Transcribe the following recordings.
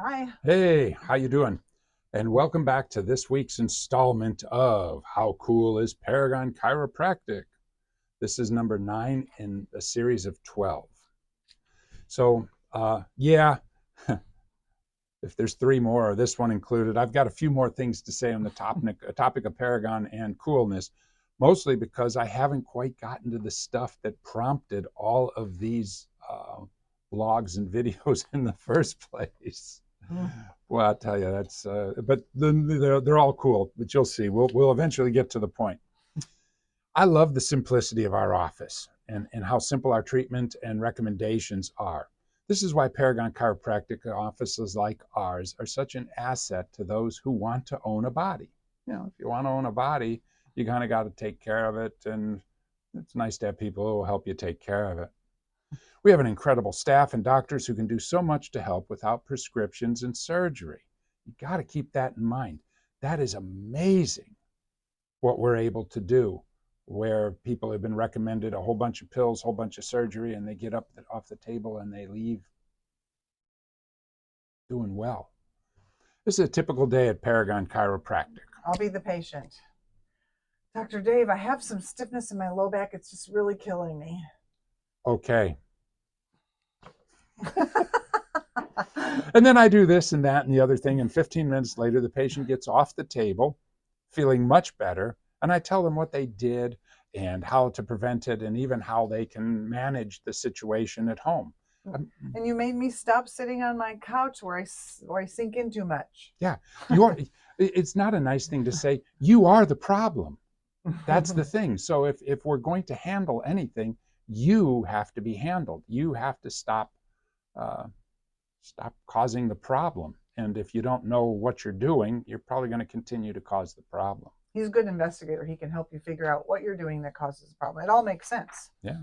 Hi. Hey, how you doing? And welcome back to this week's installment of How Cool is Paragon Chiropractic? This is number 9 in a series of 12. So, yeah, if there's 3 more, or this one included, I've got a few more things to say on the topic of Paragon and coolness, mostly because I haven't quite gotten to the stuff that prompted all of these blogs and videos in the first place. Mm. Well, I'll tell you, but they're all cool, but you'll see. We'll eventually get to the point. I love the simplicity of our office and how simple our treatment and recommendations are. This is why Paragon Chiropractic offices like ours are such an asset to those who want to own a body. If you want to own a body, you kind of got to take care of it, and it's nice to have people who will help you take care of it. We have an incredible staff and doctors who can do so much to help without prescriptions and surgery. You got to keep that in mind. That is amazing what we're able to do, where people have been recommended a whole bunch of pills, a whole bunch of surgery, and they get up off the table and they leave doing well. This is a typical day at Paragon Chiropractic. I'll be the patient. Dr. Dave, I have some stiffness in my low back. It's just really killing me. Okay. And then I do this and that and the other thing, and 15 minutes later, the patient gets off the table feeling much better, and I tell them what they did and how to prevent it, and even how they can manage the situation at home. And you made me stop sitting on my couch where I sink in too much. Yeah, it's not a nice thing to say. You are the problem. That's the thing. So if we're going to handle anything, you have to be handled. You have to stop causing the problem. And if you don't know what you're doing, you're probably going to continue to cause the problem. He's a good investigator. He can help you figure out what you're doing that causes the problem. It all makes sense. Yeah.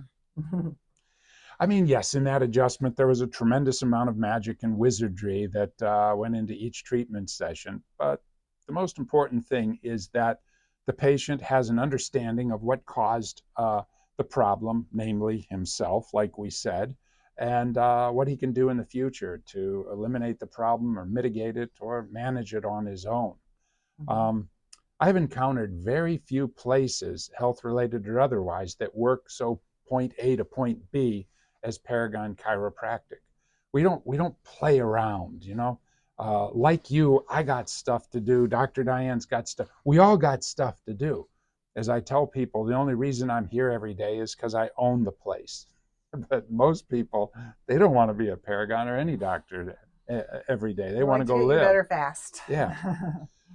I mean, yes, in that adjustment, there was a tremendous amount of magic and wizardry that went into each treatment session. But the most important thing is that the patient has an understanding of what caused the problem, namely himself, like we said, and what he can do in the future to eliminate the problem or mitigate it or manage it on his own. Um, I've encountered very few places, health related or otherwise, that work so point A to point B as Paragon Chiropractic. We don't play around. Like you, I got stuff to do. Dr. Diane's got stuff. We all got stuff to do. As I tell people, the only reason I'm here every day is because I own the place. But most people, they don't want to be a Paragon or any doctor every day. They want to to go get you live. better fast. Yeah.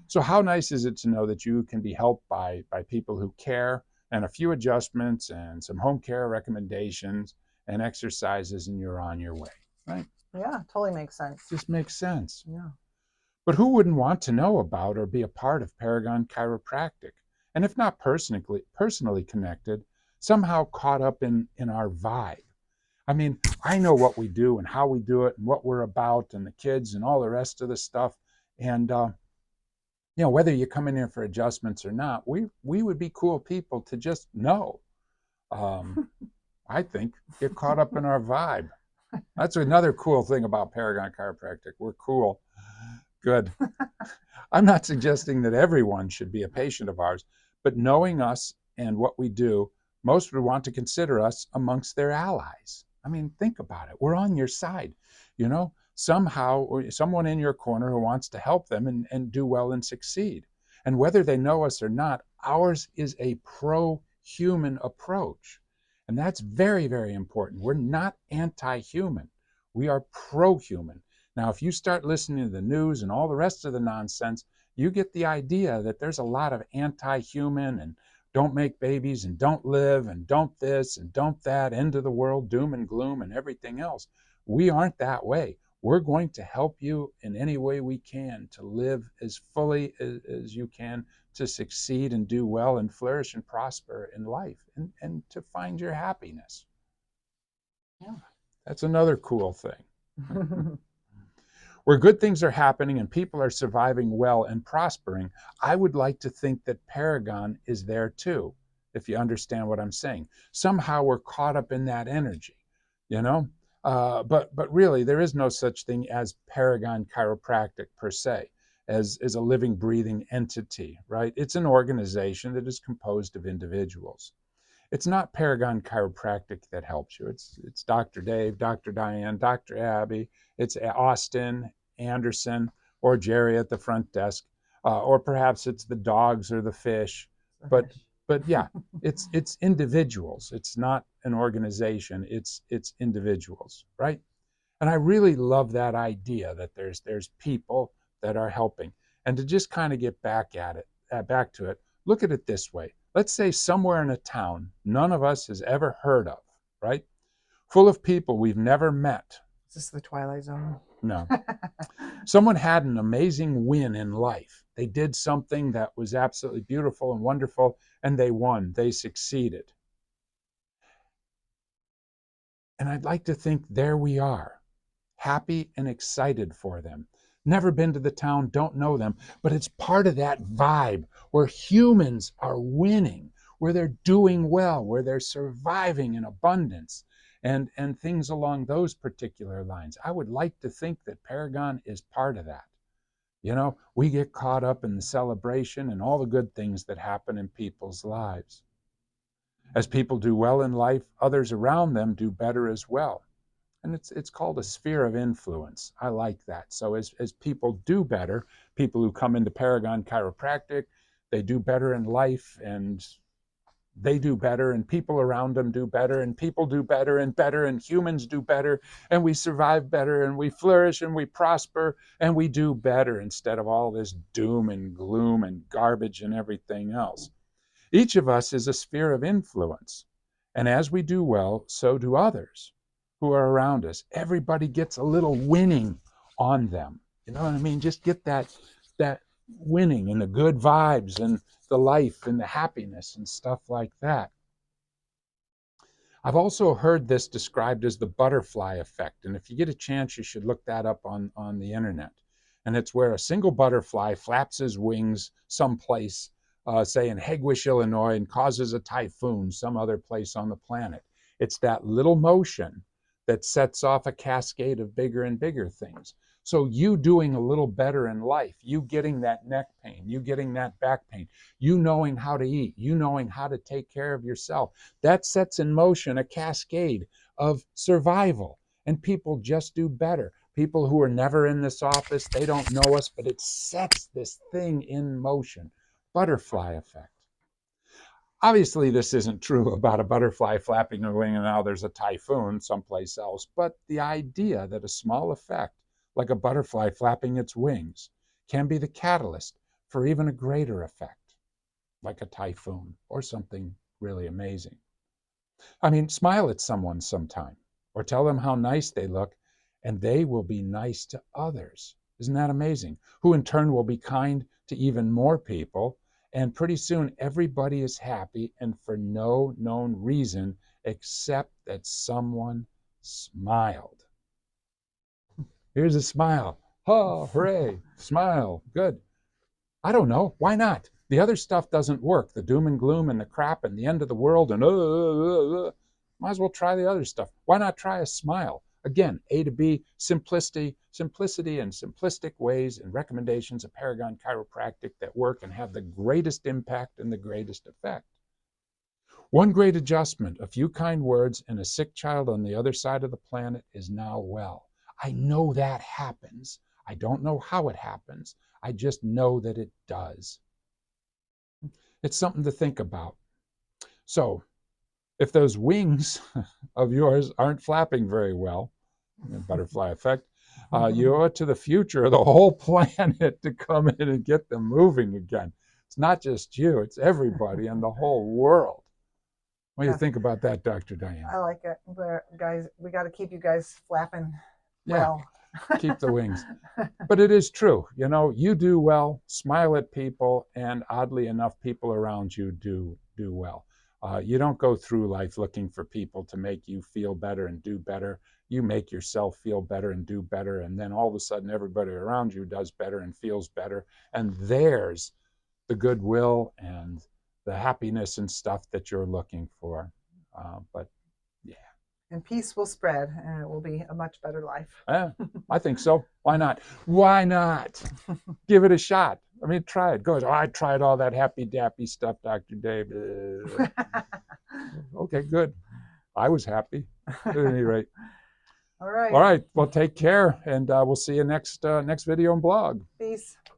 So how nice is it to know that you can be helped by people who care, and a few adjustments and some home care recommendations and exercises, and you're on your way, right? Yeah, totally makes sense. Just makes sense. Yeah. But who wouldn't want to know about or be a part of Paragon Chiropractic? And if not personally connected, somehow caught up in our vibe. I mean, I know what we do and how we do it and what we're about and the kids and all the rest of the stuff. And whether you come in here for adjustments or not, we would be cool people to just know. I think get caught up in our vibe. That's another cool thing about Paragon Chiropractic. We're cool. Good. I'm not suggesting that everyone should be a patient of ours, but knowing us and what we do, most would want to consider us amongst their allies. I mean, think about it. We're on your side, somehow, or someone in your corner who wants to help them and do well and succeed. And whether they know us or not, ours is a pro-human approach. And that's very, very important. We're not anti-human. We are pro-human. Now, if you start listening to the news and all the rest of the nonsense, you get the idea that there's a lot of anti-human and don't make babies and don't live and don't this and don't that, end of the world, doom and gloom and everything else. We aren't that way. We're going to help you in any way we can to live as fully as you can, to succeed and do well and flourish and prosper in life, and to find your happiness. Yeah. That's another cool thing. Where good things are happening and people are surviving well and prospering, I would like to think that Paragon is there too, if you understand what I'm saying. Somehow we're caught up in that energy, you know? But really, there is no such thing as Paragon Chiropractic per se, as a living, breathing entity, right? It's an organization that is composed of individuals. It's not Paragon Chiropractic that helps you. It's Dr. Dave, Dr. Diane, Dr. Abby. It's Austin, Anderson, or Jerry at the front desk, or perhaps it's the dogs or the fish. But but yeah, it's individuals. It's not an organization. It's individuals, right? And I really love that idea that there's people that are helping. And to just kind of get back to it, look at it this way. Let's say somewhere in a town none of us has ever heard of, right? Full of people we've never met. Is this the Twilight Zone? No. Someone had an amazing win in life. They did something that was absolutely beautiful and wonderful, and they won. They succeeded. And I'd like to think there we are, happy and excited for them. Never been to the town, don't know them, but it's part of that vibe where humans are winning, where they're doing well, where they're surviving in abundance, and things along those particular lines. I would like to think that Paragon is part of that. You know, we get caught up in the celebration and all the good things that happen in people's lives. As people do well in life, others around them do better as well. And it's called a sphere of influence. I like that. So as people do better, people who come into Paragon Chiropractic, they do better in life, and they do better, and people around them do better, and people do better, and humans do better, and we survive better, and we flourish, and we prosper, and we do better instead of all this doom and gloom and garbage and everything else. Each of us is a sphere of influence. And as we do well, so do others who are around us. Everybody gets a little winning on them. You know what I mean? Just get that winning and the good vibes and the life and the happiness and stuff like that. I've also heard this described as the butterfly effect. And if you get a chance, you should look that up on the internet. And it's where a single butterfly flaps his wings someplace, say in Hegewisch, Illinois, and causes a typhoon some other place on the planet. It's that little motion that sets off a cascade of bigger and bigger things. So you doing a little better in life, you getting that neck pain, you getting that back pain, you knowing how to eat, you knowing how to take care of yourself, that sets in motion a cascade of survival. And people just do better. People who are never in this office, they don't know us, but it sets this thing in motion. Butterfly effect. Obviously, this isn't true about a butterfly flapping a wing and now there's a typhoon someplace else, but the idea that a small effect, like a butterfly flapping its wings, can be the catalyst for even a greater effect, like a typhoon or something really amazing. I mean, smile at someone sometime or tell them how nice they look, and they will be nice to others. Isn't that amazing? Who in turn will be kind to even more people. And pretty soon, everybody is happy, and for no known reason except that someone smiled. Here's a smile. Oh, hooray, smile, good. I don't know. Why not? The other stuff doesn't work. The doom and gloom and the crap and the end of the world and might as well try the other stuff. Why not try a smile? Again, A to B, simplicity and simplistic ways and recommendations of Paragon Chiropractic that work and have the greatest impact and the greatest effect. One great adjustment, a few kind words, and a sick child on the other side of the planet is now well. I know that happens. I don't know how it happens. I just know that it does. It's something to think about. So, if those wings of yours aren't flapping very well, butterfly effect, you owe it to the future of the whole planet to come in and get them moving again. It's not just you, it's everybody in the whole world. What do you think about that, Dr. Diane? I like it. But guys, we got to keep you guys flapping well. Keep the wings. But it is true. You know, you do well, smile at people, and oddly enough, people around you do well. You don't go through life looking for people to make you feel better and do better. You make yourself feel better and do better, and then all of a sudden everybody around you does better and feels better, and there's the goodwill and the happiness and stuff that you're looking for. But yeah. and peace will spread, and it will be a much better life. Yeah, I think so. Why not? Why not? Give it a shot. I mean, try it. Go ahead. Oh, I tried all that happy dappy stuff, Dr. Dave. Okay, good. I was happy. At any rate. All right. All right. Well, take care, and we'll see you next video and blog. Peace.